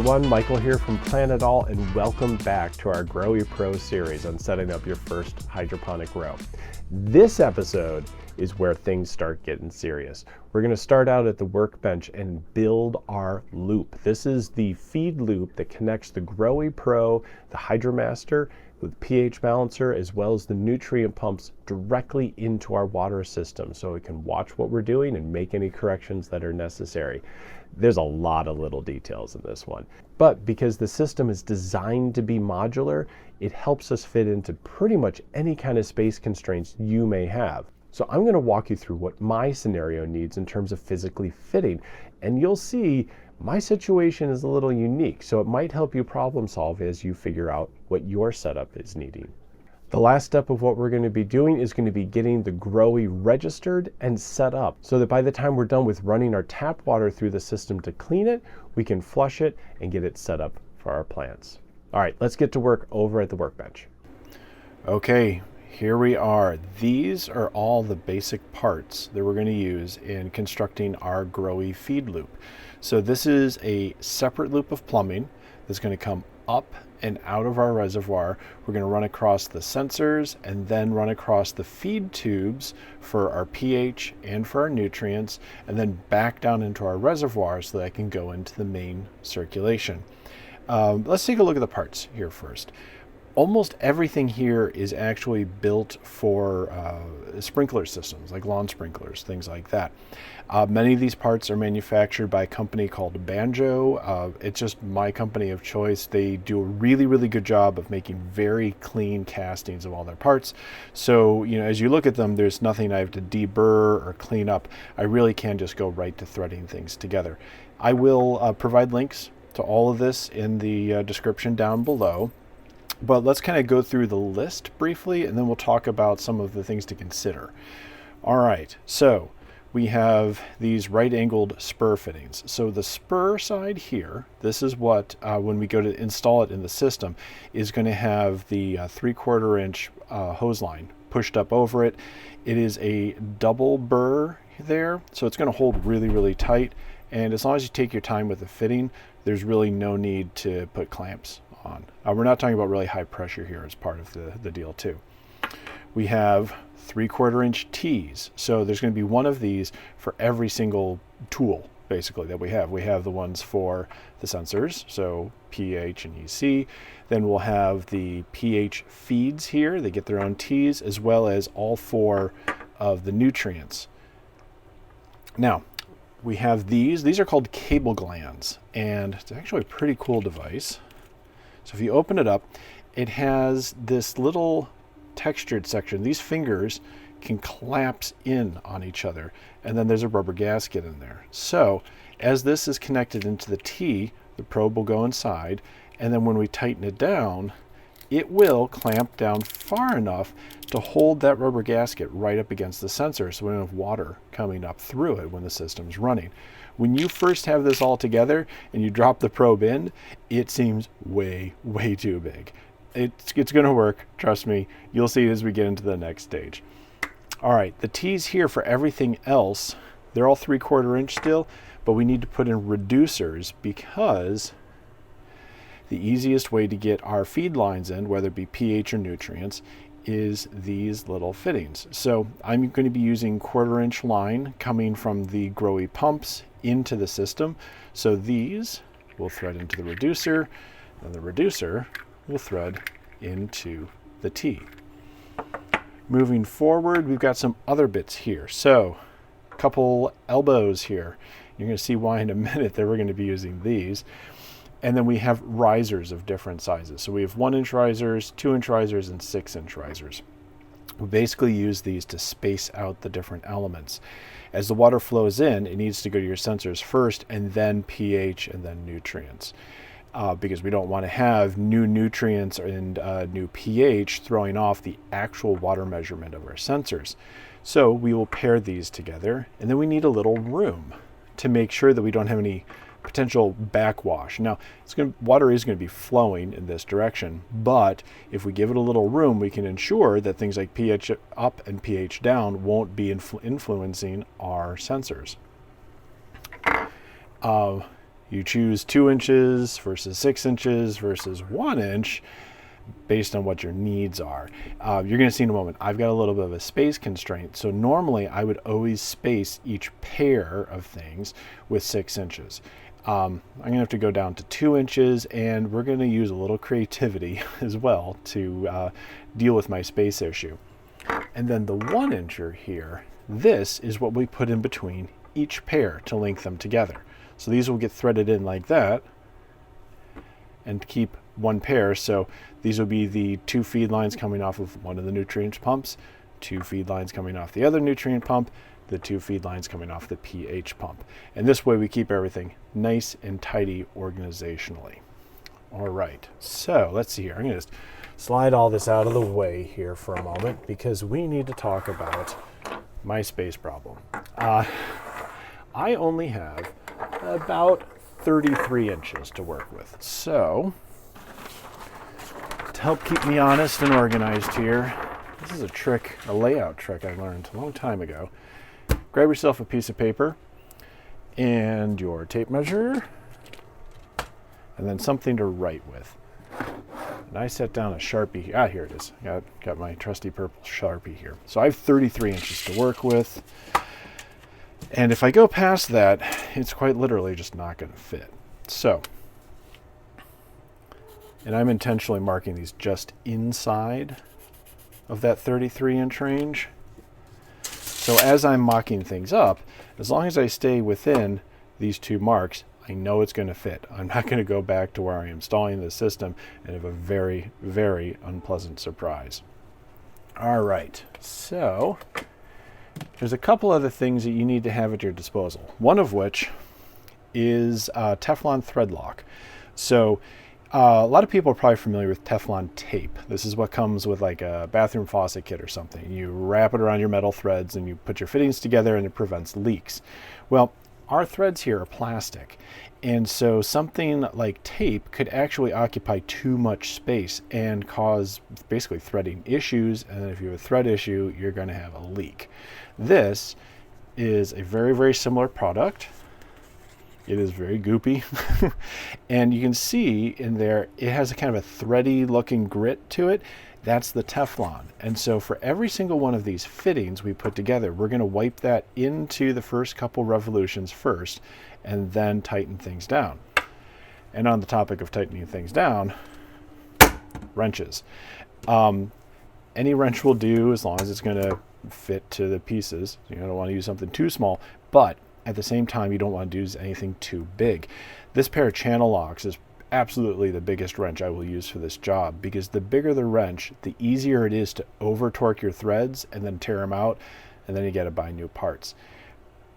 everyone, Michael here from Planet All, and welcome back to our Growee Pro series on setting up your first hydroponic grow. This episode is where things start getting serious. We're going to start out at the workbench and build our loop. This is the feed loop that connects the Growee Pro, the HydroMaster, with pH balancer, as well as the nutrient pumps directly into our water system so we can watch what we're doing and make any corrections that are necessary. There's a lot of little details in this one, but because the system is designed to be modular, it helps us fit into pretty much any kind of space constraints you may have. So I'm going to walk you through what my scenario needs in terms of physically fitting, and you'll see my situation is a little unique, so it might help you problem solve as you figure out what your setup is needing. The last step of what we're going to be doing is going to be getting the Growee registered and set up so that by the time we're done with running our tap water through the system to clean it, we can flush it and get it set up for our plants. All right, let's get to work over at the workbench. Okay, here we are. These are all the basic parts that we're going to use in constructing our Growee feed loop. So this is a separate loop of plumbing that's going to come up and out of our reservoir. We're going to run across the sensors and then run across the feed tubes for our pH and for our nutrients, and then back down into our reservoir so that I can go into the main circulation. Let's take a look at the parts here first. Almost everything here is actually built for sprinkler systems, like lawn sprinklers, things like that. Many of these parts are manufactured by a company called Banjo. It's just my company of choice. They do a really, really good job of making very clean castings of all their parts. So, you know, as you look at them, there's nothing I have to deburr or clean up. I really can just go right to threading things together. I will provide links to all of this in the description down below. But let's kind of go through the list briefly, and then we'll talk about some of the things to consider. All right, so we have these right-angled spur fittings. So the spur side here, this is what, when we go to install it in the system, is going to have the 3/4 inch hose line pushed up over it. It is a double burr there, so it's going to hold really, really tight. And as long as you take your time with the fitting, there's really no need to put clamps on. We're not talking about really high pressure here as part of the deal too. We have 3/4 inch T's. So there's going to be one of these for every single tool basically that we have. We have the ones for the sensors, so pH and EC. Then we'll have the pH feeds here. They get their own T's, as well as all 4 of the nutrients. Now, we have these are called cable glands, and it's actually a pretty cool device. So if you open it up, it has this little textured section. These fingers can collapse in on each other, and then there's a rubber gasket in there. So as this is connected into the T, the probe will go inside, and then when we tighten it down, it will clamp down far enough to hold that rubber gasket right up against the sensor so we don't have water coming up through it when the system's running. When you first have this all together and you drop the probe in, it seems way, way too big. It's going to work, trust me. You'll see as we get into the next stage. All right, the T's here for everything else, they're all 3/4 inch still, but we need to put in reducers because the easiest way to get our feed lines in, whether it be pH or nutrients, is these little fittings. So I'm going to be using 1/4 inch line coming from the Growee pumps into the system. So these will thread into the reducer, and the reducer will thread into the T. Moving forward, we've got some other bits here. So a couple elbows here. You're going to see why in a minute that we're going to be using these. And then we have risers of different sizes. So we have 1 inch risers, 2 inch risers, and 6 inch risers. We basically use these to space out the different elements. As the water flows in, it needs to go to your sensors first, and then pH, and then nutrients. Because we don't want to have new nutrients and new pH throwing off the actual water measurement of our sensors. So we will pair these together, and then we need a little room to make sure that we don't have any potential backwash. Now, water is going to be flowing in this direction, but if we give it a little room, we can ensure that things like pH up and pH down won't be influencing our sensors. You choose 2 inches versus 6 inches versus 1 inch based on what your needs are. You're going to see in a moment, I've got a little bit of a space constraint. So normally I would always space each pair of things with 6 inches. I'm going to have to go down to 2 inches, and we're going to use a little creativity as well to deal with my space issue. And then the 1 incher here, this is what we put in between each pair to link them together. So these will get threaded in like that and keep one pair. So these will be the 2 feed lines coming off of one of the nutrient pumps, 2 feed lines coming off the other nutrient pump, the 2 feed lines coming off the pH pump. And this way we keep everything nice and tidy organizationally. All right, so let's see here. I'm going to just slide all this out of the way here for a moment because we need to talk about my space problem. I only have about 33 inches to work with. So to help keep me honest and organized here, this is a layout trick I learned a long time ago. Grab yourself a piece of paper and your tape measure, and then something to write with. And I set down a Sharpie. Here it is. Got my trusty purple Sharpie here. So I have 33 inches to work with. And if I go past that, it's quite literally just not going to fit. So, and I'm intentionally marking these just inside of that 33 inch range. So as I'm mocking things up, as long as I stay within these 2 marks, I know it's going to fit. I'm not going to go back to where I am installing the system and have a very, very unpleasant surprise. All right, so there's a couple other things that you need to have at your disposal. One of which is Teflon thread lock. So a lot of people are probably familiar with Teflon tape. This is what comes with like a bathroom faucet kit or something. You wrap it around your metal threads and you put your fittings together and it prevents leaks. Well, our threads here are plastic. And so something like tape could actually occupy too much space and cause basically threading issues. And then if you have a thread issue, you're going to have a leak. This is a very, very similar product. It is very goopy. And you can see in there, it has a kind of a thready looking grit to it. That's the Teflon. And so for every single one of these fittings we put together, we're going to wipe that into the first couple revolutions first and then tighten things down. And on the topic of tightening things down, wrenches. Any wrench will do as long as it's going to fit to the pieces. You don't want to use something too small, but at the same time, you don't want to use anything too big. This pair of channel locks is absolutely the biggest wrench I will use for this job, because the bigger the wrench, the easier it is to over torque your threads and then tear them out, and then you got to buy new parts.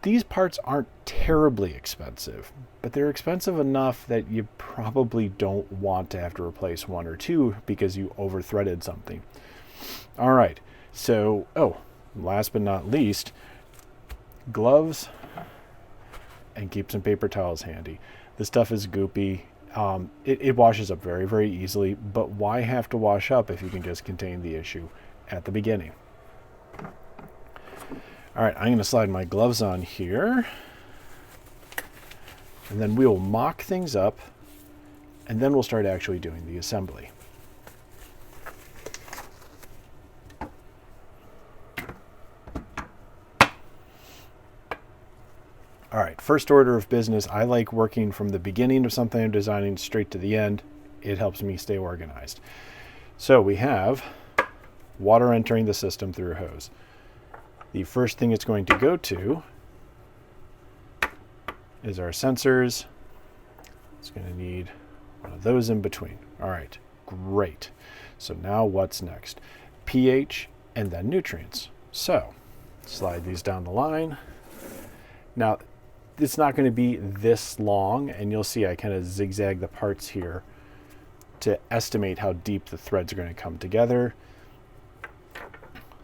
These parts aren't terribly expensive, but they're expensive enough that you probably don't want to have to replace 1 or 2 because you over threaded something. All right, so, last but not least, gloves, and keep some paper towels handy. This stuff is goopy. It washes up very, very easily, but why have to wash up if you can just contain the issue at the beginning? All right, I'm going to slide my gloves on here, and then we'll mock things up, and then we'll start actually doing the assembly. All right, first order of business, I like working from the beginning of something I'm designing straight to the end. It helps me stay organized. So we have water entering the system through a hose. The first thing it's going to go to is our sensors. It's going to need one of those in between. All right, great. So now what's next? pH and then nutrients. So slide these down the line. Now, it's not going to be this long, and you'll see I kind of zigzag the parts here to estimate how deep the threads are going to come together.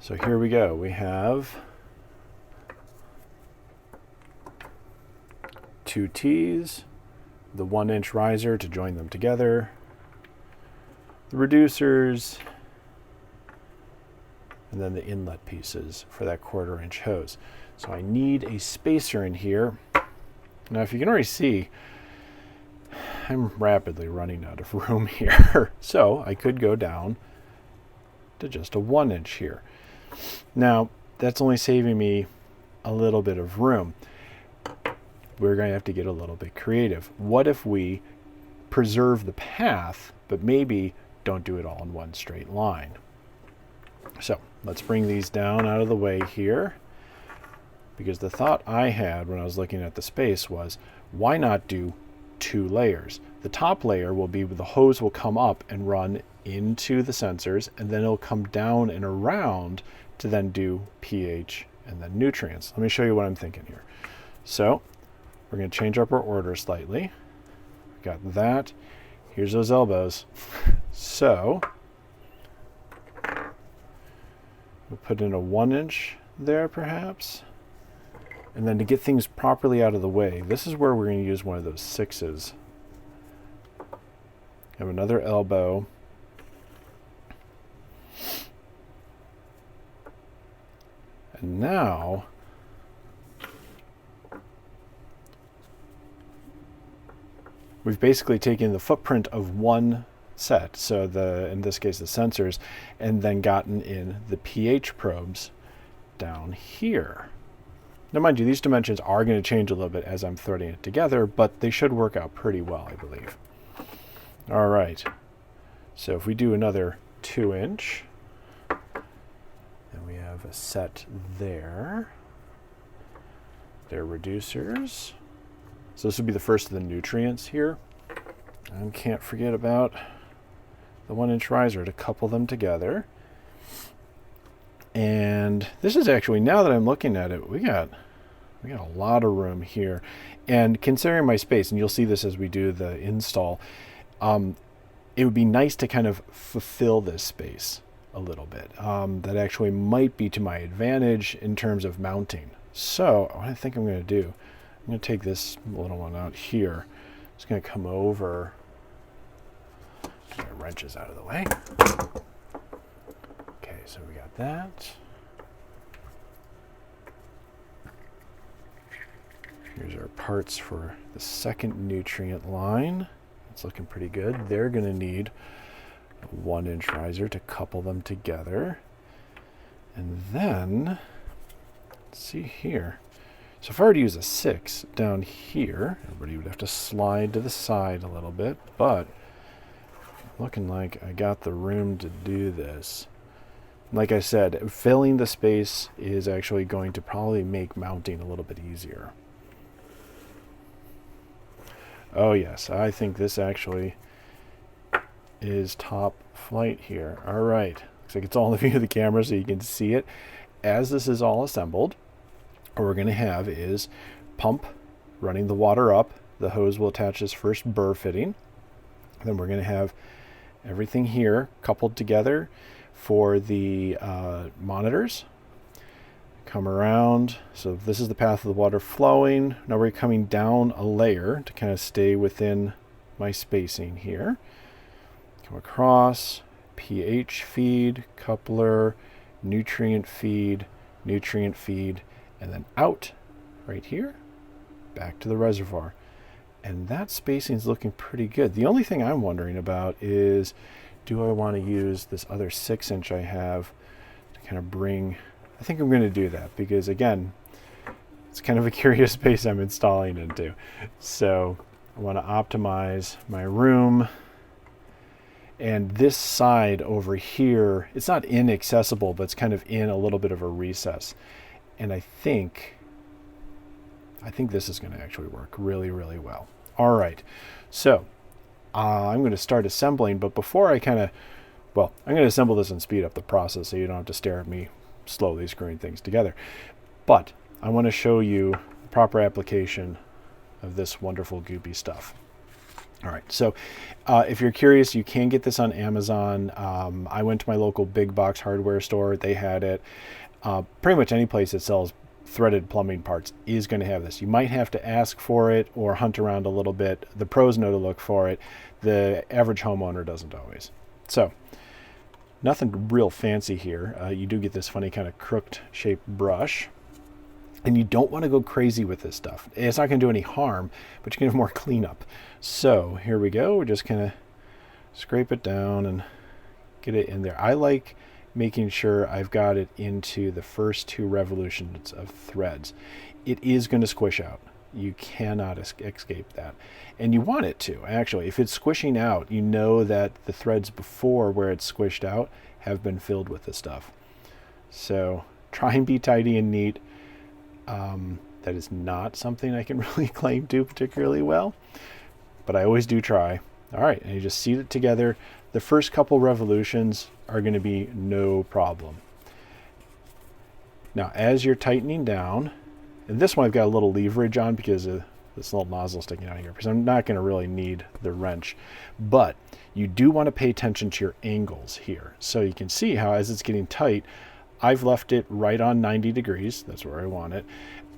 So here we go. We have 2 T's, the 1-inch riser to join them together, the reducers, and then the inlet pieces for that 1/4-inch hose. So I need a spacer in here. Now, if you can already see, I'm rapidly running out of room here. So I could go down to just a 1-inch here. Now, that's only saving me a little bit of room. We're going to have to get a little bit creative. What if we preserve the path, but maybe don't do it all in one straight line? So let's bring these down out of the way here, because the thought I had when I was looking at the space was, why not do 2 layers? The top layer will be, the hose will come up and run into the sensors, and then it'll come down and around to then do pH and then nutrients. Let me show you what I'm thinking here. So we're going to change up our order slightly. Got that. Here's those elbows. So we'll put in a 1-inch there perhaps. And then to get things properly out of the way, this is where we're going to use one of those 6s. Have another elbow. And now we've basically taken the footprint of one set, so in this case the sensors, and then gotten in the pH probes down here. Now mind you, these dimensions are going to change a little bit as I'm threading it together, but they should work out pretty well, I believe. All right, so if we do another 2-inch, then we have a set there. They're reducers. So this would be the first of the nutrients here. And can't forget about the 1-inch riser to couple them together. And this is actually, now that I'm looking at it, we got a lot of room here. And considering my space, and you'll see this as we do the install, it would be nice to kind of fulfill this space a little bit. That actually might be to my advantage in terms of mounting. So what I think I'm going to do, I'm going to take this little one out here. It's going to come over. Get my wrenches out of the way. Okay, so we got that. Here's our parts for the second nutrient line. It's looking pretty good. They're going to need a 1-inch riser to couple them together. And then, let's see here. So if I were to use a 6 down here, everybody would have to slide to the side a little bit, but looking like I got the room to do this. Like I said, filling the space is actually going to probably make mounting a little bit easier. Oh yes, I think this actually is top flight here. All right, looks like it's all in the view of the camera so you can see it. As this is all assembled, what we're going to have is pump running the water up. The hose will attach this first burr fitting. Then we're going to have everything here coupled together for the monitors. Come around, so this is the path of the water flowing. Now we're coming down a layer to kind of stay within my spacing here. Come across, pH feed, coupler, nutrient feed, and then out right here, back to the reservoir. And that spacing is looking pretty good. The only thing I'm wondering about is, do I want to use this other 6-inch I have to kind of bring, I think I'm going to do that because again, it's kind of a curious space I'm installing into. So I want to optimize my room. And this side over here, it's not inaccessible, but it's kind of in a little bit of a recess. And I think this is going to actually work really, really well. All right, so I'm going to start assembling, but before I I'm going to assemble this and speed up the process so you don't have to stare at me slowly screwing things together. But I want to show you the proper application of this wonderful goopy stuff. All right, so if you're curious, you can get this on Amazon. I went to my local big box hardware store. They had it. Pretty much any place that sells threaded plumbing parts is going to have this. You might have to ask for it or hunt around a little bit. The pros know to look for it. The average homeowner doesn't always. So nothing real fancy here. You do get this funny kind of crooked shaped brush. And you don't want to go crazy with this stuff. It's not going to do any harm, but you can have more cleanup. So here we go. We're just going to scrape it down and get it in there. I like making sure I've got it into the first 2 revolutions of threads. It is going to squish out. You cannot escape that. And you want it to, actually. If it's squishing out, you know that the threads before where it's squished out have been filled with the stuff. So try and be tidy and neat. That is not something I can really claim to particularly well, but I always do try. All right, and you just seat it together. The first couple revolutions are going to be no problem. Now, as you're tightening down, and this one I've got a little leverage on because of this little nozzle sticking out here, because I'm not going to really need the wrench, but you do want to pay attention to your angles here. So you can see how as it's getting tight, I've left it right on 90 degrees. That's where I want it.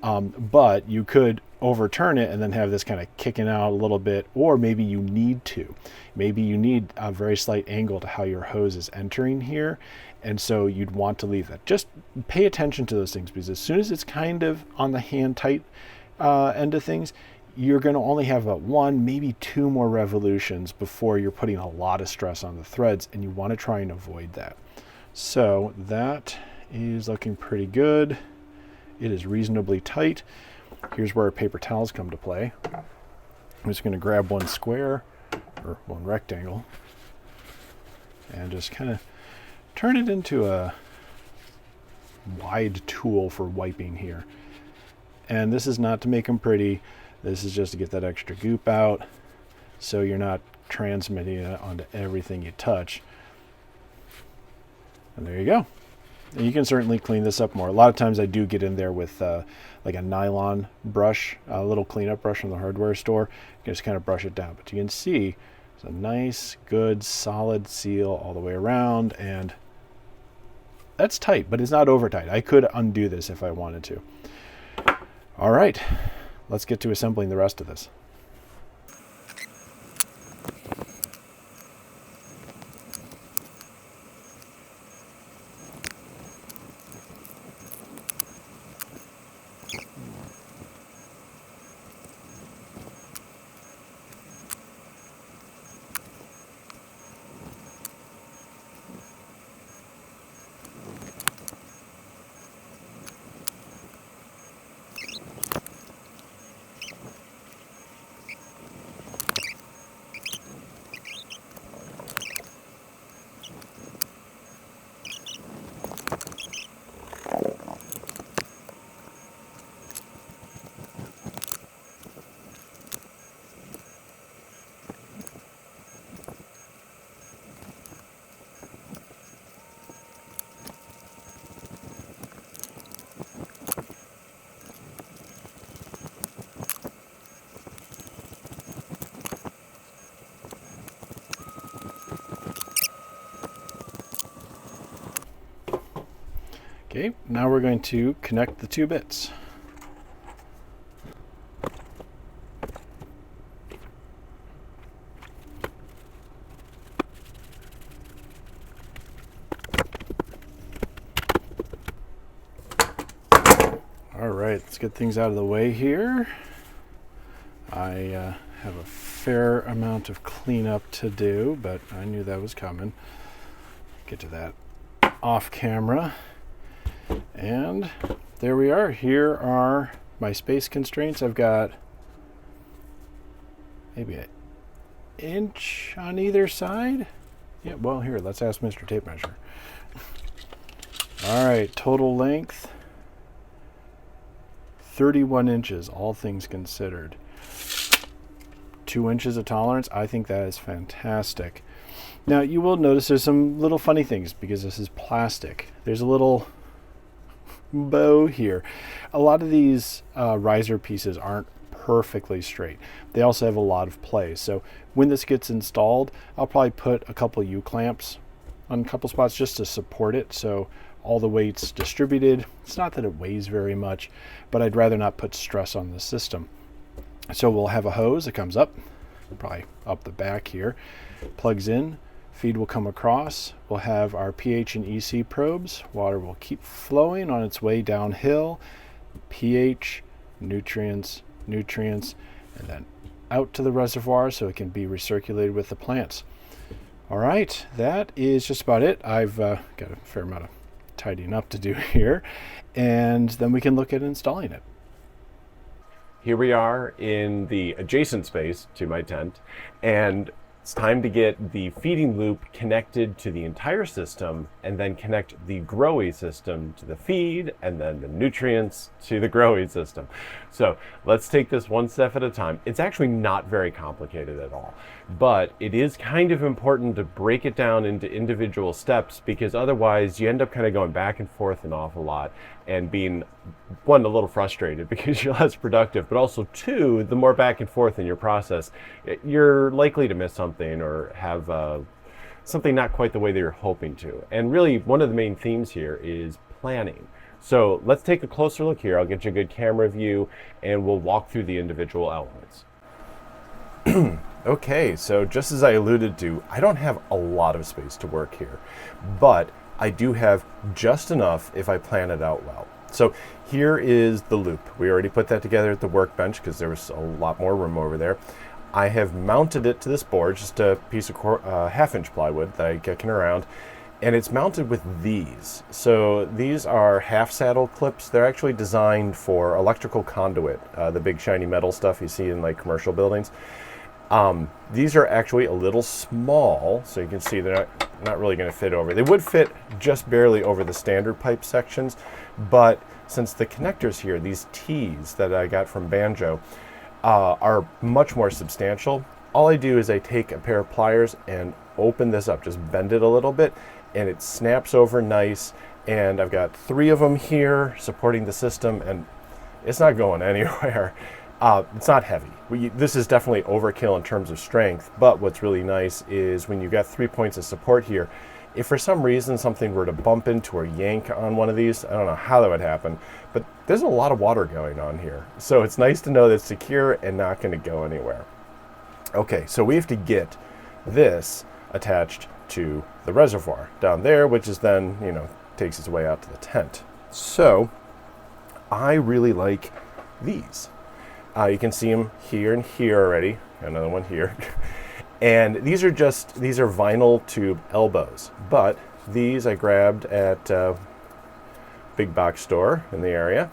But you could overturn it and then have this kind of kicking out a little bit, or maybe you need to. Maybe you need a very slight angle to how your hose is entering here, and so you'd want to leave that. Just pay attention to those things, because as soon as it's kind of on the hand tight end of things, you're going to only have about 1, maybe 2 more revolutions before you're putting a lot of stress on the threads, and you want to try and avoid that. So that is looking pretty good. It is reasonably tight. Here's where paper towels come to play. I'm just going to grab one square or one rectangle and just kind of turn it into a wide tool for wiping here. And this is not to make them pretty. This is just to get that extra goop out so you're not transmitting it onto everything you touch. And there you go. And you can certainly clean this up more. A lot of times I do get in there with like a nylon brush, a little cleanup brush from the hardware store. You can just kind of brush it down. But you can see it's a nice, good, solid seal all the way around. And that's tight, but it's not over tight. I could undo this if I wanted to. All right, let's get to assembling the rest of this. Okay, now we're going to connect the 2 bits. All right, let's get things out of the way here. I have a fair amount of cleanup to do, but I knew that was coming. Get to that off camera. And there we are. Here are my space constraints. I've got maybe an inch on either side. Yeah, well, here, let's ask Mr. Tape Measure. All right, total length, 31 inches, all things considered. 2 inches of tolerance. I think that is fantastic. Now, you will notice there's some little funny things because this is plastic. There's a little bow here. A lot of these riser pieces aren't perfectly straight. They also have a lot of play. So when this gets installed, I'll probably put a couple U-clamps on a couple spots just to support it, so all the weight's distributed. It's not that it weighs very much, but I'd rather not put stress on the system. So we'll have a hose that comes up, probably up the back here, plugs in, feed will come across. We'll have our pH and EC probes. Water will keep flowing on its way downhill. pH, nutrients, nutrients, and then out to the reservoir so it can be recirculated with the plants. All right, that is just about it. I've got a fair amount of tidying up to do here, and then we can look at installing it. Here we are in the adjacent space to my tent, and it's time to get the feeding loop connected to the entire system and then connect the Growee system to the feed and then the nutrients to the Growee system. So let's take this one step at a time. It's actually not very complicated at all, but it is kind of important to break it down into individual steps, because otherwise you end up kind of going back and forth an awful lot and being, one, a little frustrated because you're less productive, but also two, the more back and forth in your process, you're likely to miss something or have something not quite the way that you're hoping to. And really, one of the main themes here is planning. So let's take a closer look here. I'll get you a good camera view and we'll walk through the individual elements. Okay, so just as I alluded to, I don't have a lot of space to work here, but I do have just enough if I plan it out well. So here is the loop. We already put that together at the workbench because there was a lot more room over there. I have mounted it to this board, just a piece of half-inch plywood that I kicking around, and it's mounted with these. So these are half saddle clips. They're actually designed for electrical conduit, the big shiny metal stuff you see in like commercial buildings. These are actually a little small, so you can see they're not really going to fit over. They would fit just barely over the standard pipe sections, but since the connectors here, these T's that I got from Banjo, are much more substantial, all I do is I take a pair of pliers and open this up, just bend it a little bit, and it snaps over nice. And I've got 3 of them here supporting the system, and it's not going anywhere. It's not heavy. This is definitely overkill in terms of strength, but what's really nice is when you've got 3 points of support here, if for some reason something were to bump into or yank on one of these, I don't know how that would happen, but there's a lot of water going on here. So it's nice to know that it's secure and not going to go anywhere. Okay, so we have to get this attached to the reservoir down there, which is then, takes its way out to the tent. So I really like these. You can see them here and here already. Another one here. And these are vinyl tube elbows. But these I grabbed at a big box store in the area.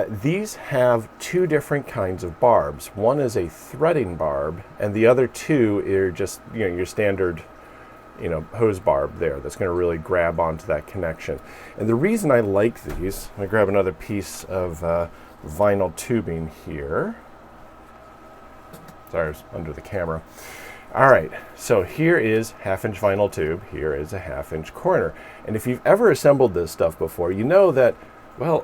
These have 2 different kinds of barbs. One is a threading barb, and the other 2 are just your standard hose barb there that's going to really grab onto that connection. And the reason I like these, I'm going to grab another piece of vinyl tubing here. Sorry, I was under the camera. All right, so here is half-inch vinyl tube. Here is a half-inch corner. And if you've ever assembled this stuff before, you know that, well,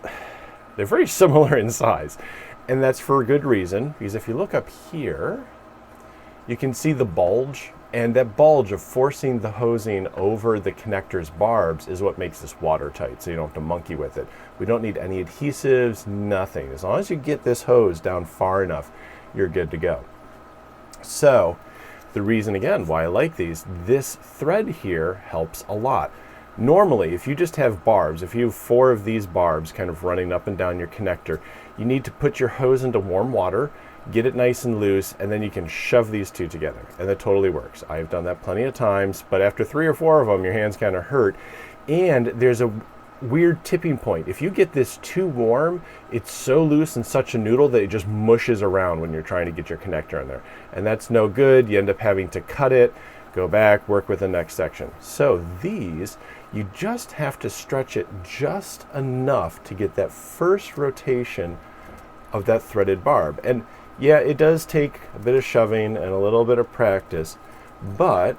they're very similar in size. And that's for a good reason, because if you look up here, you can see the bulge. And that bulge of forcing the hosing over the connector's barbs is what makes this watertight, so you don't have to monkey with it. We don't need any adhesives, nothing. As long as you get this hose down far enough, you're good to go. So the reason, again, why I like these, this thread here helps a lot. Normally, if you just have barbs, if you have 4 of these barbs kind of running up and down your connector, you need to put your hose into warm water, get it nice and loose, and then you can shove these 2 together, and that totally works. I've done that plenty of times, but after 3 or 4 of them, your hands kind of hurt. And there's a weird tipping point. If you get this too warm, it's so loose and such a noodle that it just mushes around when you're trying to get your connector in there. And that's no good. You end up having to cut it, go back, work with the next section. So these, you just have to stretch it just enough to get that first rotation of that threaded barb. And yeah, it does take a bit of shoving and a little bit of practice, but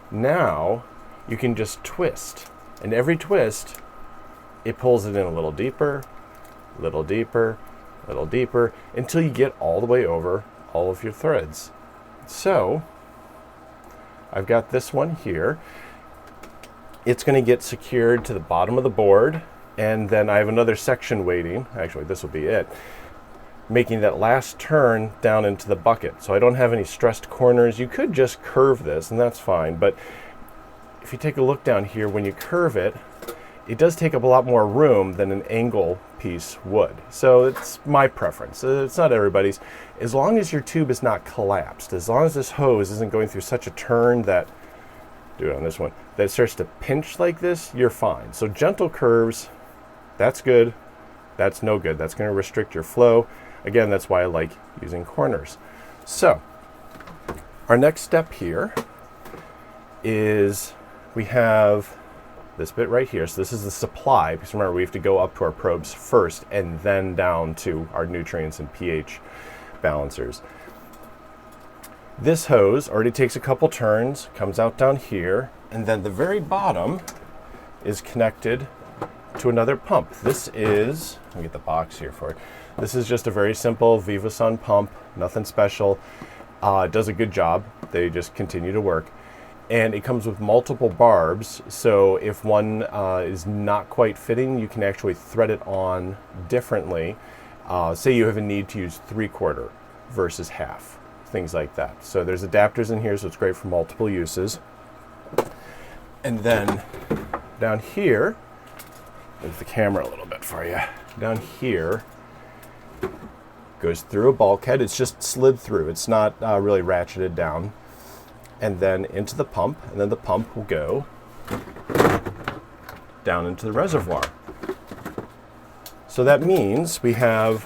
now you can just twist. And every twist, it pulls it in a little deeper, little deeper, little deeper, until you get all the way over all of your threads. So I've got this one here. It's going to get secured to the bottom of the board, and then I have another section waiting. Actually, this will be it, making that last turn down into the bucket. So I don't have any stressed corners. You could just curve this, and that's fine, but if you take a look down here, when you curve it, it does take up a lot more room than an angle piece would. So it's my preference. It's not everybody's. As long as your tube is not collapsed, as long as this hose isn't going through such a turn that, do it on this one, that it starts to pinch like this, you're fine. So gentle curves, that's good. That's no good. That's going to restrict your flow. Again, that's why I like using corners. So our next step here is we have this bit right here. So this is the supply, because remember, we have to go up to our probes first and then down to our nutrients and pH balancers. This hose already takes a couple turns, comes out down here, and then the very bottom is connected to another pump. This is, let me get the box here for it. This is just a very simple VivaSun pump, nothing special. It does a good job. They just continue to work. And it comes with multiple barbs, so if one is not quite fitting, you can actually thread it on differently. Say you have a need to use 3/4 versus half, things like that. So there's adapters in here, so it's great for multiple uses. And then down here, move the camera a little bit for you. Down here, goes through a bulkhead. It's just slid through. It's not really ratcheted down. And then into the pump, and then the pump will go down into the reservoir. So that means we have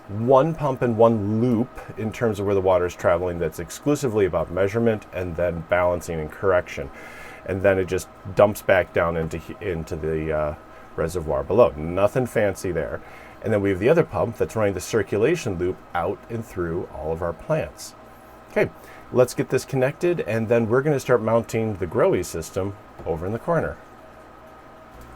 one pump and one loop in terms of where the water is traveling that's exclusively about measurement and then balancing and correction. And then it just dumps back down into the reservoir below. Nothing fancy there. And then we have the other pump that's running the circulation loop out and through all of our plants. Okay, let's get this connected, and then we're going to start mounting the Growee system over in the corner.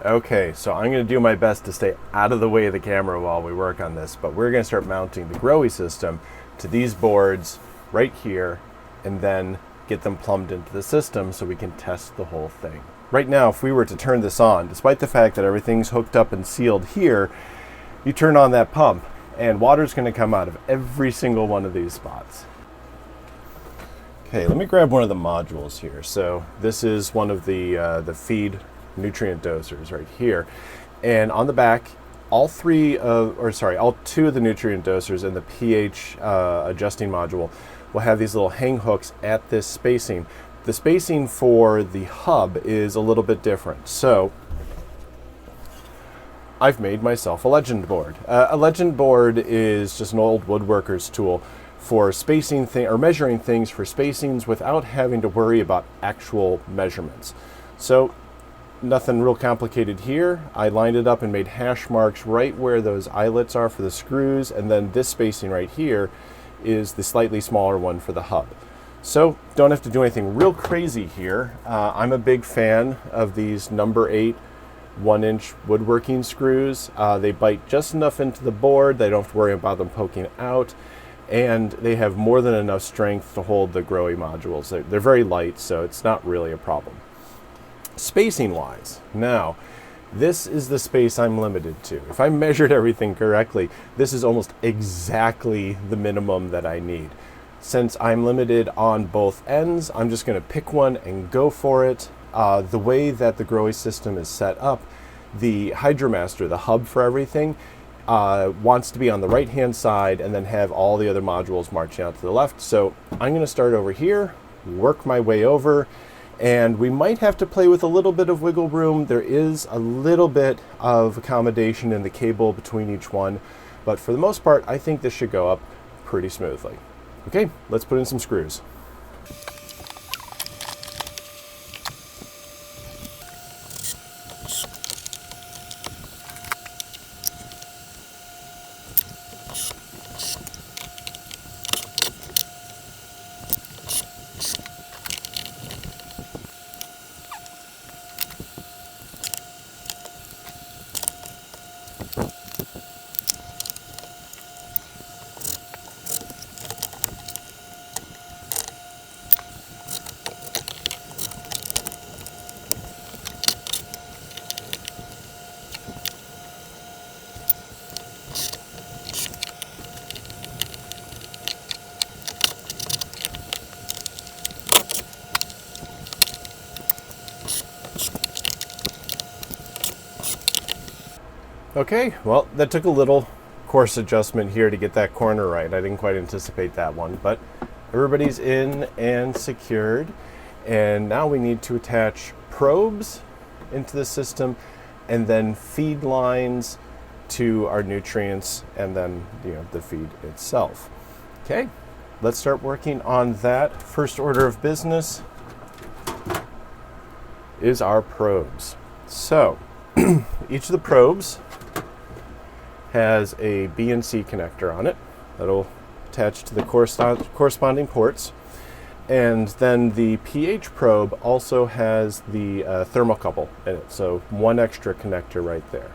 Okay, so I'm going to do my best to stay out of the way of the camera while we work on this, but we're going to start mounting the Growee system to these boards right here, and then get them plumbed into the system so we can test the whole thing. Right now, if we were to turn this on, despite the fact that everything's hooked up and sealed here, you turn on that pump and water's going to come out of every single one of these spots. Okay, let me grab one of the modules here. So this is one of the feed nutrient dosers right here. And on the back, all two of the nutrient dosers and the pH adjusting module will have these little hang hooks at this spacing. The spacing for the hub is a little bit different. So I've made myself a legend board. A legend board is just an old woodworker's tool for spacing or measuring things for spacings without having to worry about actual measurements. So nothing real complicated here. I lined it up and made hash marks right where those eyelets are for the screws, and then this spacing right here is the slightly smaller one for the hub. So don't have to do anything real crazy here. I'm a big fan of these number 8 1-inch woodworking screws. They bite just enough into the board. They don't have to worry about them poking out, and they have more than enough strength to hold the Growee modules. They're very light, so it's not really a problem. Spacing wise, now this is the space I'm limited to. If I measured everything correctly, this is almost exactly the minimum that I need. Since I'm limited on both ends, I'm just going to pick one and go for it. The way that the Growee system is set up, the HydroMaster, the hub for everything, wants to be on the right hand side and then have all the other modules marching out to the left. So I'm going to start over here, work my way over, and we might have to play with a little bit of wiggle room. There is a little bit of accommodation in the cable between each one, but for the most part, I think this should go up pretty smoothly. Okay, let's put in some screws. Okay, well, that took a little course adjustment here to get that corner right. I didn't quite anticipate that one, but everybody's in and secured. And now we need to attach probes into the system and then feed lines to our nutrients and then the feed itself. Okay, let's start working on that. First order of business is our probes. So each of the probes has a B and C connector on it that'll attach to the corresponding ports. And then the pH probe also has the thermocouple in it, so one extra connector right there.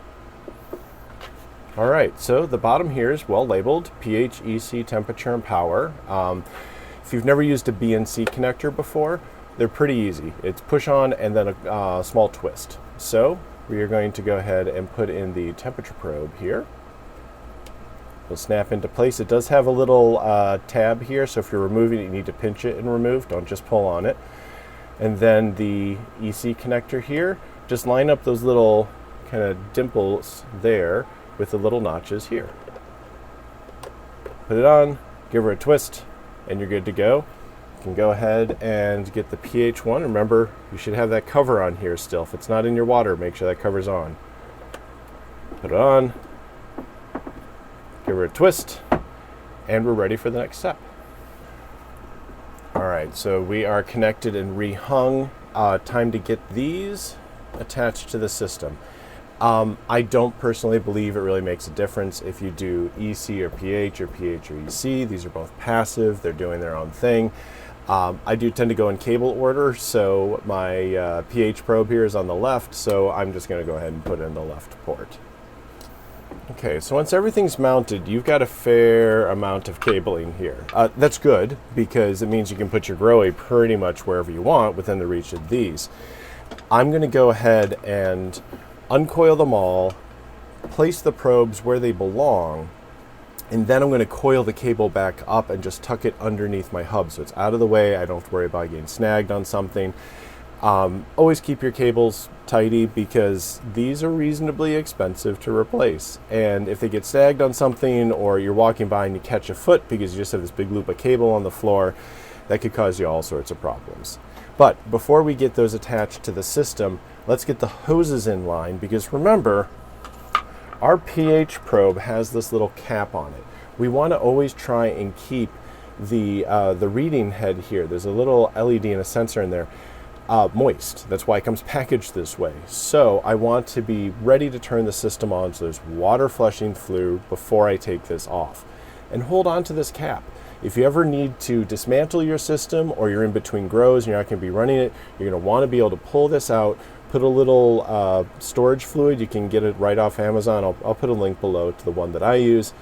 All right, so the bottom here is well labeled, pH, EC, temperature, and power. If you've never used a B and C connector before, they're pretty easy. It's push on and then a small twist. So we are going to go ahead and put in the temperature probe here. It'll snap into place. It does have a little tab here, so if you're removing it, you need to pinch it and remove. Don't just pull on it. And then the EC connector here, just line up those little kind of dimples there with the little notches here. Put it on, give her a twist, and you're good to go. You can go ahead and get the pH one. Remember, you should have that cover on here still. If it's not in your water, make sure that cover's on. Put it on, give her a twist, and we're ready for the next step. All right, so we are connected and rehung. Time to get these attached to the system. I don't personally believe it really makes a difference if you do EC or pH or EC. These are both passive. They're doing their own thing. I do tend to go in cable order, so my pH probe here is on the left, so I'm just going to go ahead and put in the left port. Okay, so once everything's mounted, you've got a fair amount of cabling here. That's good, because it means you can put your Growy pretty much wherever you want within the reach of these. I'm going to go ahead and uncoil them all, place the probes where they belong, and then I'm going to coil the cable back up and just tuck it underneath my hub so it's out of the way. I don't have to worry about getting snagged on something. Always keep your cables tidy because these are reasonably expensive to replace. And if they get snagged on something or you're walking by and you catch a foot because you just have this big loop of cable on the floor, that could cause you all sorts of problems. But before we get those attached to the system, let's get the hoses in line, because remember, our pH probe has this little cap on it. We want to always try and keep the reading head here. There's a little LED and a sensor in there. Moist. That's why it comes packaged this way. So I want to be ready to turn the system on so there's water flushing through before I take this off. And hold on to this cap. If you ever need to dismantle your system or you're in between grows and you're not going to be running it, you're going to want to be able to pull this out, put a little storage fluid. You can get it right off Amazon. I'll put a link below to the one that I use.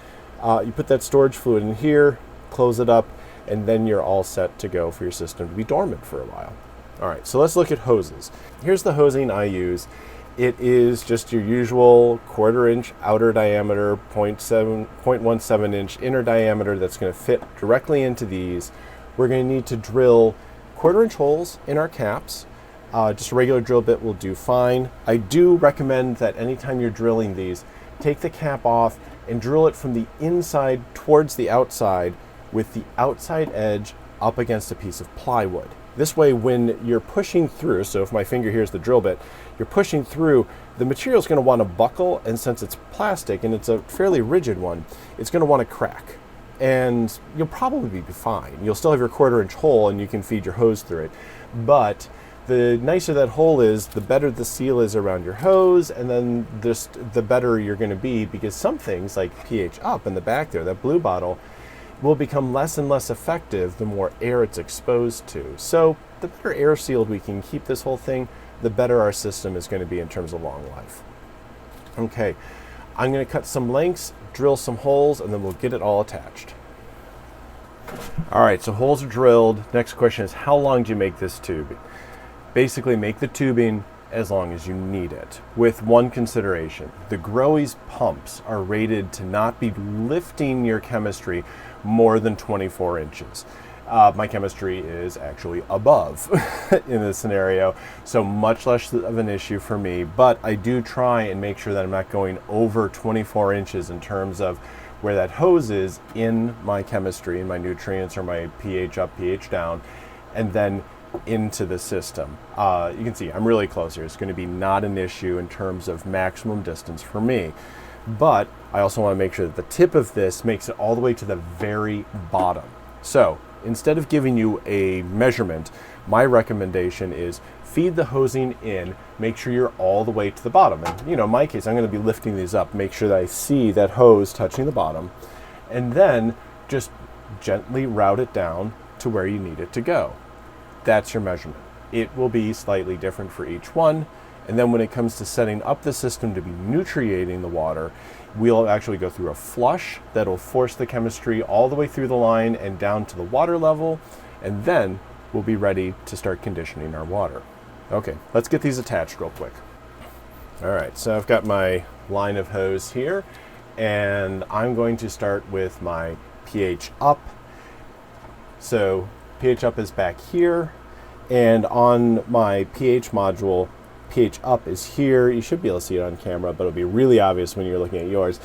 You put that storage fluid in here, close it up, and then you're all set to go for your system to be dormant for a while. All right, so let's look at hoses. Here's the hosing I use. It is just your usual 1/4 inch outer diameter, 0.17 inch inner diameter that's going to fit directly into these. We're going to need to drill 1/4 inch holes in our caps. Just a regular drill bit will do fine. I do recommend that anytime you're drilling these, take the cap off and drill it from the inside towards the outside with the outside edge up against a piece of plywood. This way, when you're pushing through, so if my finger here is the drill bit, you're pushing through, the material is going to want to buckle, and since it's plastic and it's a fairly rigid one, it's going to want to crack. And you'll probably be fine. You'll still have your 1/4 inch hole and you can feed your hose through it. But the nicer that hole is, the better the seal is around your hose, and then the better you're going to be, because some things like pH up in the back there, that blue bottle, will become less and less effective the more air it's exposed to. So the better air sealed we can keep this whole thing, the better our system is going to be in terms of long life. Okay, I'm going to cut some lengths, drill some holes, and then we'll get it all attached. All right, so holes are drilled. Next question is, how long do you make this tube? Basically, make the tubing as long as you need it, with one consideration. The Growee's pumps are rated to not be lifting your chemistry more than 24 inches. My chemistry is actually above in this scenario, so much less of an issue for me, but I do try and make sure that I'm not going over 24 inches in terms of where that hose is in my chemistry, in my nutrients or my pH up, pH down, and then into the system. You can see I'm really close here. It's going to be not an issue in terms of maximum distance for me, but I also want to make sure that the tip of this makes it all the way to the very bottom. So instead of giving you a measurement, my recommendation is feed the hosing in, make sure you're all the way to the bottom. And you know, in my case, I'm going to be lifting these up, make sure that I see that hose touching the bottom, and then just gently route it down to where you need it to go. That's your measurement. It will be slightly different for each one. And then when it comes to setting up the system to be nutriating the water, we'll actually go through a flush that'll force the chemistry all the way through the line and down to the water level, and then we'll be ready to start conditioning our water. Okay, let's get these attached real quick. All right, so I've got my line of hose here, and I'm going to start with my pH up. So pH up is back here, and on my pH module, pH up is here. You should be able to see it on camera, but it'll be really obvious when you're looking at yours.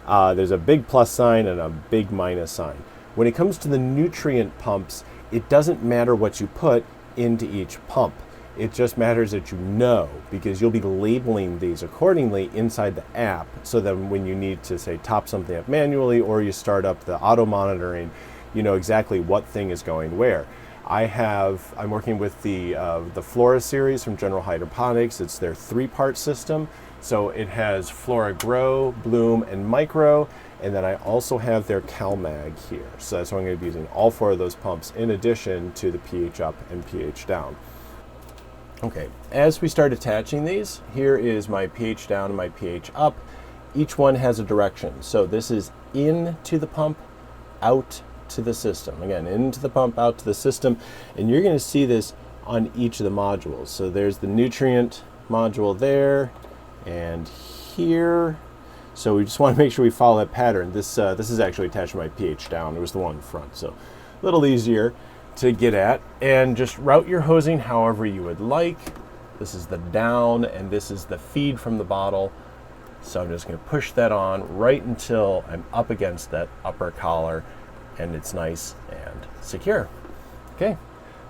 There's a big plus sign and a big minus sign. When it comes to the nutrient pumps, it doesn't matter what you put into each pump. It just matters that you know, because you'll be labeling these accordingly inside the app, so that when you need to, say, top something up manually, or you start up the auto monitoring, you know exactly what thing is going where. I'm working with the Flora series from General Hydroponics. It's their 3-part system. So it has Flora Grow, Bloom, and Micro. And then I also have their CalMag here. So that's why I'm going to be using all 4 of those pumps in addition to the pH up and pH down. Okay, as we start attaching these, here is my pH down and my pH up. Each one has a direction. So this is into the pump, out to the system. Again, into the pump, out to the system, and you're going to see this on each of the modules. So there's the nutrient module there and here. So we just want to make sure we follow that pattern. This is actually attached to my pH down. It was the one in front, so a little easier to get at. And just route your hosing however you would like. This is the down, and this is the feed from the bottle. So I'm just going to push that on right until I'm up against that upper collar, and it's nice and secure. Okay,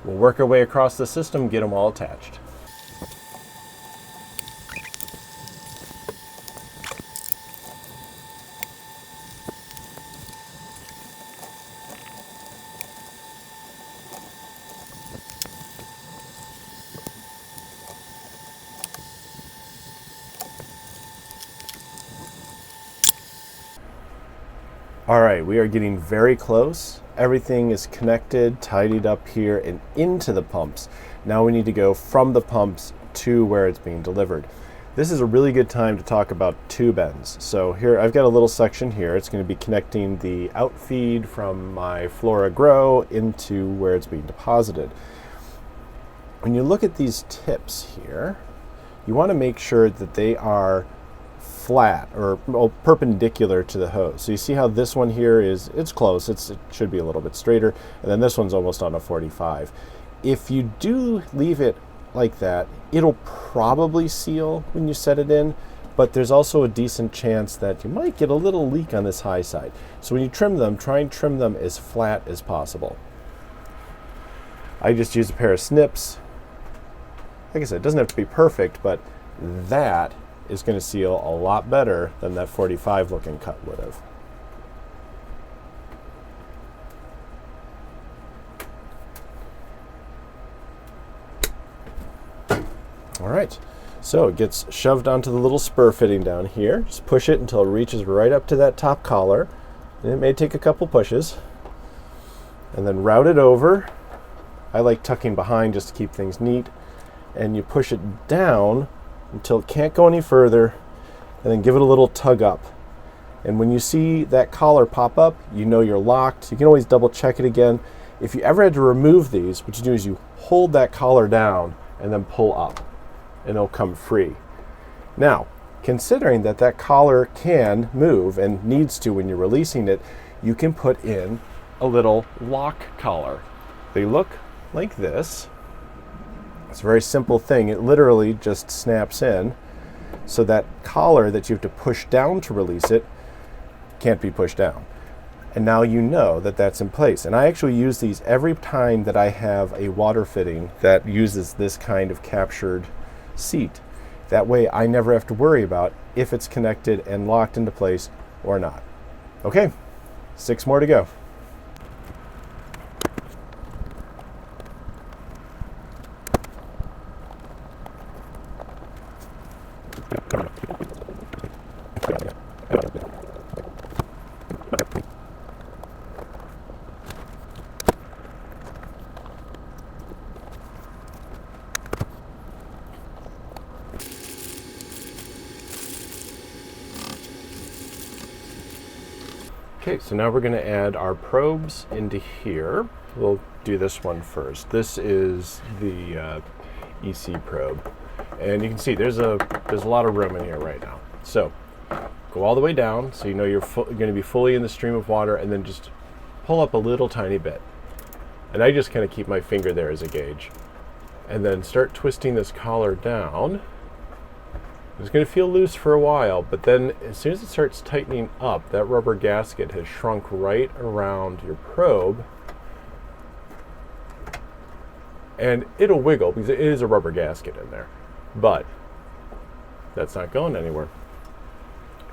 we'll work our way across the system, get them all attached. All right, we are getting very close. Everything is connected, tidied up here and into the pumps. Now we need to go from the pumps to where it's being delivered. This is a really good time to talk about tube ends. So here, I've got a little section here. It's going to be connecting the outfeed from my Flora Grow into where it's being deposited. When you look at these tips here, you want to make sure that they are flat or perpendicular to the hose. So you see how this one here it's close, it should be a little bit straighter, and then this one's almost on a 45. If you do leave it like that, it'll probably seal when you set it in, but there's also a decent chance that you might get a little leak on this high side. So when you trim them, try and trim them as flat as possible. I just use a pair of snips. Like I said, it doesn't have to be perfect, but that is going to seal a lot better than that 45 looking cut would have. All right, so it gets shoved onto the little spur fitting down here. Just push it until it reaches right up to that top collar. And it may take a couple pushes. And then route it over. I like tucking behind just to keep things neat. And you push it down until it can't go any further, and then give it a little tug up. And when you see that collar pop up, you know you're locked. You can always double check it again. If you ever had to remove these, what you do is you hold that collar down and then pull up, and it'll come free. Now, considering that that collar can move and needs to when you're releasing it, you can put in a little lock collar. They look like this. It's a very simple thing. It literally just snaps in, so that collar that you have to push down to release it can't be pushed down. And now you know that that's in place. And I actually use these every time that I have a water fitting that uses this kind of captured seat. That way I never have to worry about if it's connected and locked into place or not. Okay, 6 more to go. Okay, so now we're going to add our probes into here. We'll do this one first. This is the EC probe, and you can see there's a lot of room in here right now. So go all the way down, so you know you're going to be fully in the stream of water, and then just pull up a little tiny bit. And I just kind of keep my finger there as a gauge, and then start twisting this collar down. It's going to feel loose for a while, but then as soon as it starts tightening up, that rubber gasket has shrunk right around your probe, and it'll wiggle because it is a rubber gasket in there, but that's not going anywhere.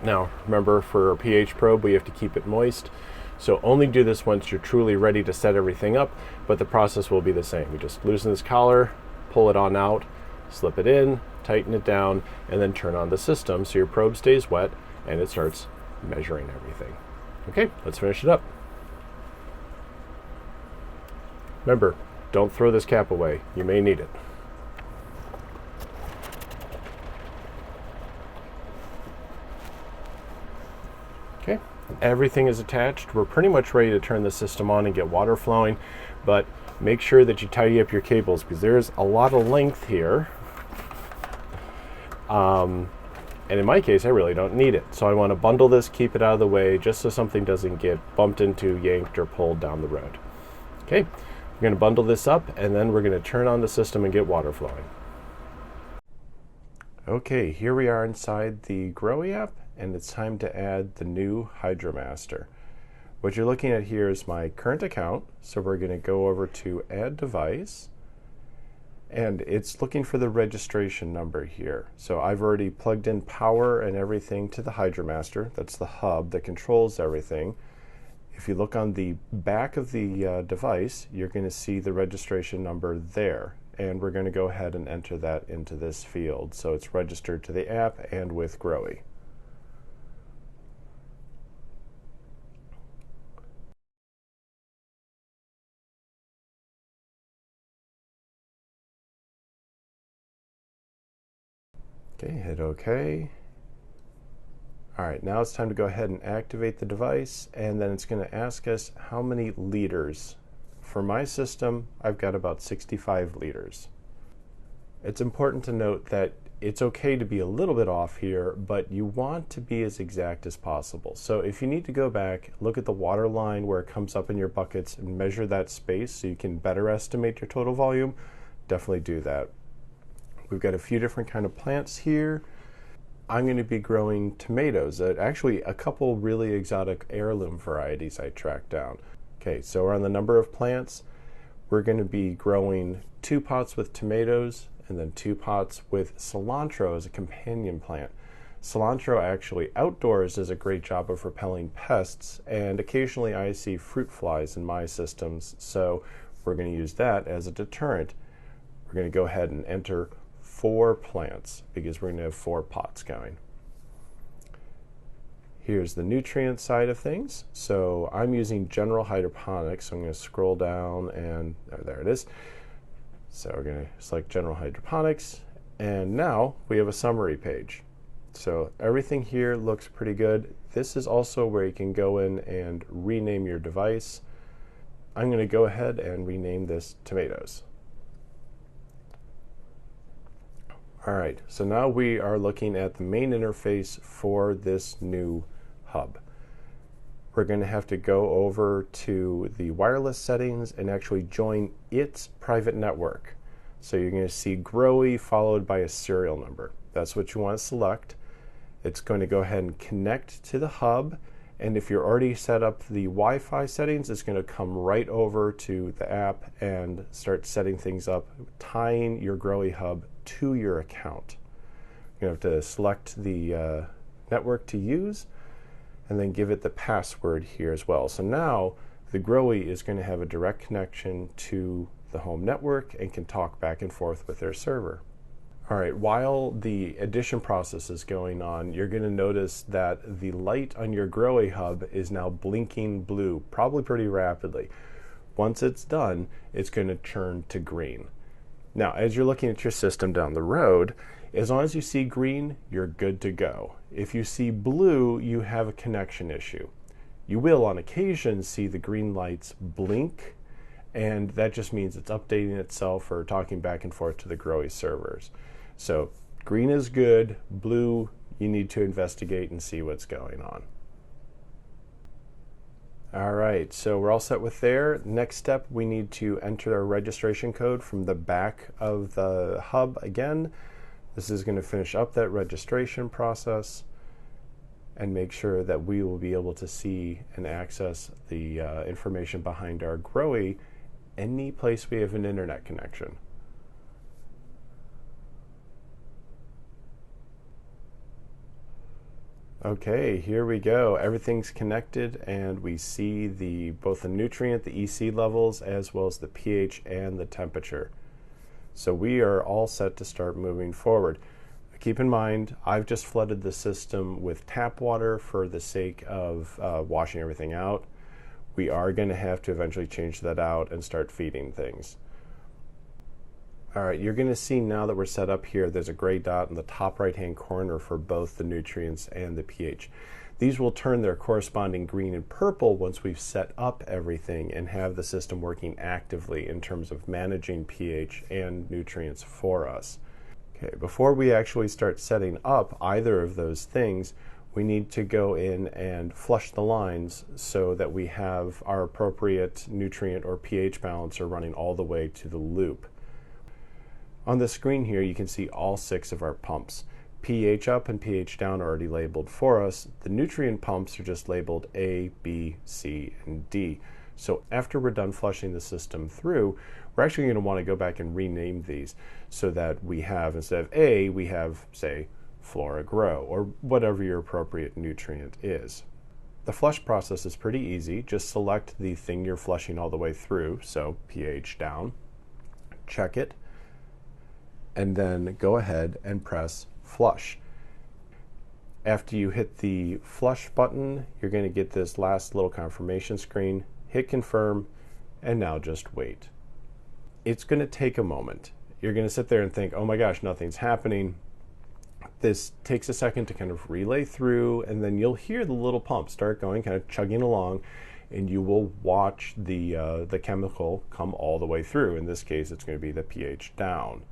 Now, remember, for a pH probe, we have to keep it moist, so only do this once you're truly ready to set everything up, but the process will be the same. You just loosen this collar, pull it on out, slip it in, tighten it down, and then turn on the system so your probe stays wet and it starts measuring everything. Okay, let's finish it up. Remember, don't throw this cap away. You may need it. Okay, everything is attached. We're pretty much ready to turn the system on and get water flowing, but make sure that you tidy up your cables because there's a lot of length here. And in my case, I really don't need it. So I want to bundle this, keep it out of the way, just so something doesn't get bumped into, yanked, or pulled down the road. Okay, we're going to bundle this up, and then we're going to turn on the system and get water flowing. Okay, here we are inside the Growee app, and it's time to add the new HydroMaster. What you're looking at here is my current account, so we're going to go over to Add Device, and it's looking for the registration number here. So I've already plugged in power and everything to the HydroMaster. That's the hub that controls everything. If you look on the back of the device, you're going to see the registration number there, and we're going to go ahead and enter that into this field. So it's registered to the app and with Growee. Okay, hit OK. All right, now it's time to go ahead and activate the device, and then it's going to ask us how many liters. For my system, I've got about 65 liters. It's important to note that it's okay to be a little bit off here, but you want to be as exact as possible. So if you need to go back, look at the water line where it comes up in your buckets and measure that space so you can better estimate your total volume, definitely do that. We've got a few different kind of plants here. I'm going to be growing tomatoes, actually a couple really exotic heirloom varieties I tracked down. Okay, so we're on the number of plants. We're going to be growing 2 pots with tomatoes and then 2 pots with cilantro as a companion plant. Cilantro actually outdoors does a great job of repelling pests, and occasionally I see fruit flies in my systems, so we're going to use that as a deterrent. We're going to go ahead and enter 4 plants because we're going to have 4 pots going. Here's the nutrient side of things. So I'm using general hydroponics. So I'm going to scroll down and there it is. So we're going to select general hydroponics, and now we have a summary page. So everything here looks pretty good. This is also where you can go in and rename your device. I'm going to go ahead and rename this tomatoes. All right, so now we are looking at the main interface for this new hub. we're going to have to go over to the wireless settings and actually join its private network. So you're going to see Growee followed by a serial number. That's what you want to select. It's going to go ahead and connect to the hub, and if you're already set up the Wi-Fi settings, it's going to come right over to the app and start setting things up, tying your Growee hub to your account. You have to select the network to use and then give it the password here as well. So now the Growee is going to have a direct connection to the home network and can talk back and forth with their server. All right, while the addition process is going on, you're going to notice that the light on your Growee hub is now blinking blue, probably pretty rapidly. Once it's done, it's going to turn to green. Now, as you're looking at your system down the road, as long as you see green, you're good to go. If you see blue, you have a connection issue. You will, on occasion, see the green lights blink, and that just means it's updating itself or talking back and forth to the Growee servers. So green is good, blue, you need to investigate and see what's going on. All right, so we're all set with there. Next step, we need to enter our registration code from the back of the hub again. This is going to finish up that registration process and make sure that we will be able to see and access the information behind our Growee any place we have an internet connection. Okay, here we go. Everything's connected and we see both the nutrient, the EC levels, as well as the pH and the temperature. So we are all set to start moving forward. Keep in mind, I've just flooded the system with tap water for the sake of washing everything out. We are going to have to eventually change that out and start feeding things. All right, you're going to see now that we're set up here, there's a gray dot in the top right-hand corner for both the nutrients and the pH. These will turn their corresponding green and purple once we've set up everything and have the system working actively in terms of managing pH and nutrients for us. Okay, before we actually start setting up either of those things, we need to go in and flush the lines so that we have our appropriate nutrient or pH balancer running all the way to the loop. On the screen here, you can see all 6 of our pumps. pH up and pH down are already labeled for us. The nutrient pumps are just labeled A, B, C, and D. So after we're done flushing the system through, we're actually going to want to go back and rename these so that we have, instead of A, we have, say, Flora Grow, or whatever your appropriate nutrient is. The flush process is pretty easy. Just select the thing you're flushing all the way through, so pH down, check it, and then go ahead and press flush. After you hit the flush button, you're going to get this last little confirmation screen. Hit confirm, and now just wait. It's going to take a moment. You're going to sit there and think, oh my gosh, nothing's happening. This takes a second to kind of relay through, and then you'll hear the little pump start going, kind of chugging along, and you will watch the chemical come all the way through. In this case, it's going to be the pH down.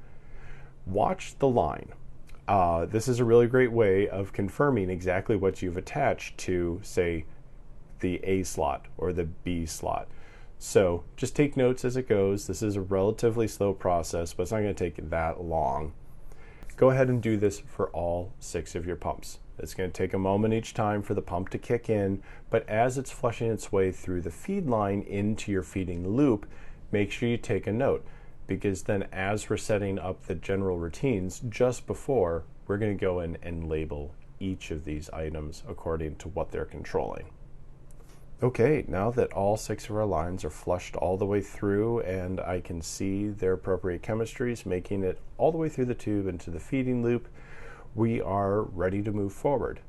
Watch the line. This is a really great way of confirming exactly what you've attached to, say, the A slot or the B slot. So just take notes as it goes. This is a relatively slow process, but it's not going to take that long. Go ahead and do this for all 6 of your pumps. It's going to take a moment each time for the pump to kick in, but as it's flushing its way through the feed line into your feeding loop, make sure you take a note, because then as we're setting up the general routines just before, we're going to go in and label each of these items according to what they're controlling. Okay, now that all 6 of our lines are flushed all the way through and I can see their appropriate chemistries making it all the way through the tube into the feeding loop, we are ready to move forward.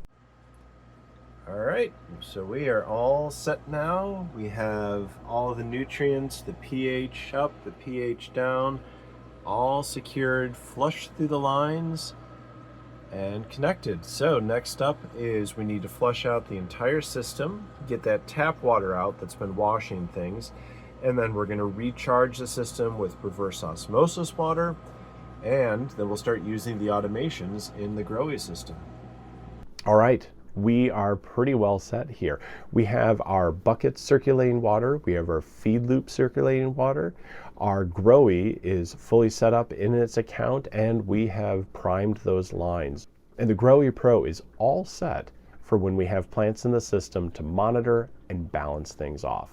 All right, so we are all set now. We have all of the nutrients, the pH up, the pH down, all secured, flushed through the lines, and connected. So next up is we need to flush out the entire system, get that tap water out that's been washing things, and then we're going to recharge the system with reverse osmosis water, and then we'll start using the automations in the Growee system. All right, we are pretty well set here. We have our buckets circulating water, we have our feed loop circulating water, our Growee is fully set up in its account, and we have primed those lines. And the Growee Pro is all set for when we have plants in the system to monitor and balance things off.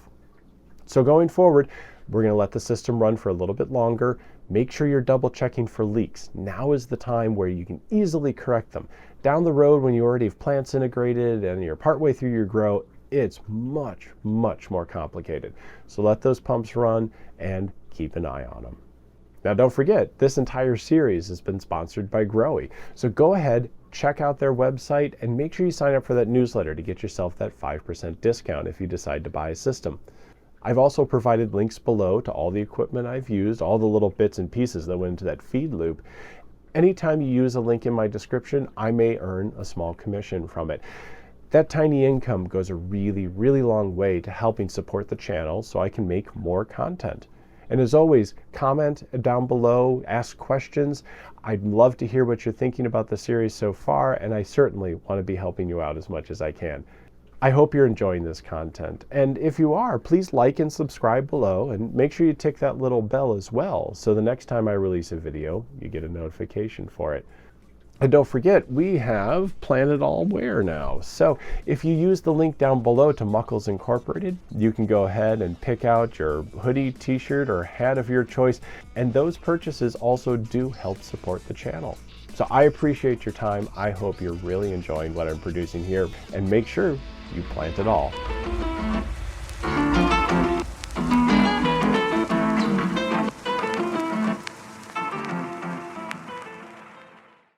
So going forward, we're going to let the system run for a little bit longer. Make sure you're double checking for leaks. Now is the time where you can easily correct them. Down the road, when you already have plants integrated and you're partway through your grow, it's much, much more complicated. So let those pumps run and keep an eye on them. Now don't forget, this entire series has been sponsored by Growee. So go ahead, check out their website, and make sure you sign up for that newsletter to get yourself that 5% discount if you decide to buy a system. I've also provided links below to all the equipment I've used, all the little bits and pieces that went into that feed loop. Anytime you use a link in my description, I may earn a small commission from it. That tiny income goes a really, really long way to helping support the channel so I can make more content. And as always, comment down below, ask questions. I'd love to hear what you're thinking about the series so far, and I certainly want to be helping you out as much as I can. I hope you're enjoying this content, and if you are, please like and subscribe below, and make sure you tick that little bell as well, so the next time I release a video, you get a notification for it. And don't forget, we have Plan It All Wear now. So if you use the link down below to Muckles Incorporated, you can go ahead and pick out your hoodie, t-shirt, or hat of your choice, and those purchases also do help support the channel. So I appreciate your time. I hope you're really enjoying what I'm producing here, and make sure you plant it all.